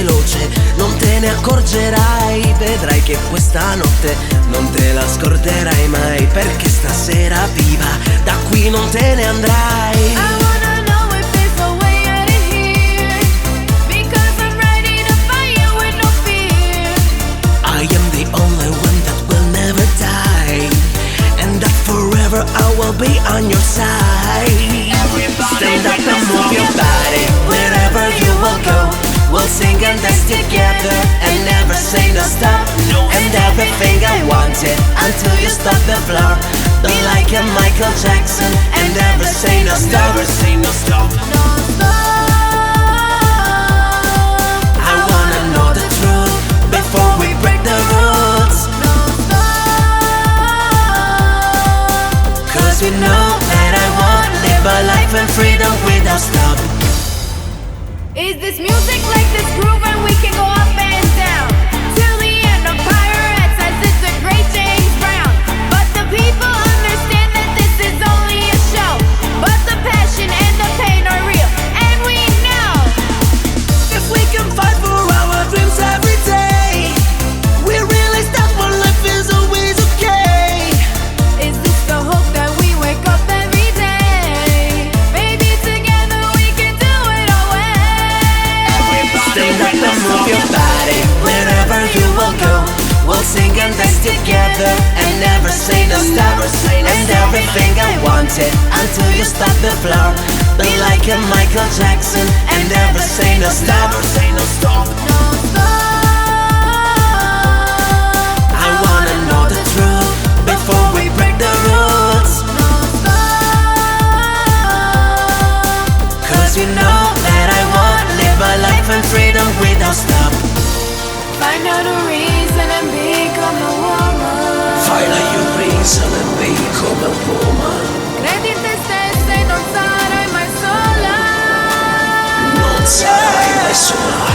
veloce, non te ne accorgerai. Vedrai che questa notte non te la scorderai mai, perché stasera viva, da qui non te ne andrai. I wanna know if there's a way out of here, because I'm ready to fight you with no fear. I am the only one that will never die, and that forever I will be on your side. Stand up and move your body, wherever you will go. We'll sing and dance together and never say no stop. And everything I wanted until you stop the floor. Be like a Michael Jackson and never say no stop. No stop. I wanna know the truth before we break the rules. No stop. Cause you know that I want live a life in freedom without stop. Is this music like this groove and we can go up and down till the end of Pirates as it's a great James Brown. But the people understand that this is only a show, but the passion and the pain are real, and we know If we can fight for our dreams every day, we really start when life is always okay. is this the hope that we wake up every day? Maybe together we can do it our way. Stand up and move your body, wherever you will go. We'll sing and dance together and never say no stop. And everything I wanted until you stop the floor. Be like a Michael Jackson and never say no stop. No stop. I wanna know the truth before we break the rules. No stop. Cause you know that I want live a life in freedom without stop. Find out a reason and become a woman. Fai la reason and be come a woman. Credi in te stessa e non sarai mai sola. Non sarai mai sola.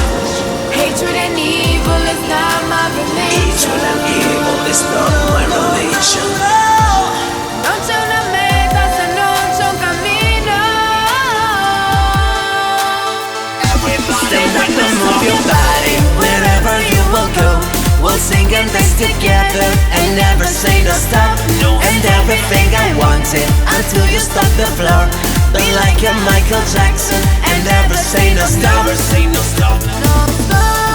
Hatred and evil is not my religion. Hatred and evil is not my religion. Non c'è una meta se non c'è un cammino. Stand up and move your body, wherever you will go. We'll sing and dance together and never say no stop. And everything I wanted until you stop the floor. Be like a Michael Jackson and never say no stop. No stop.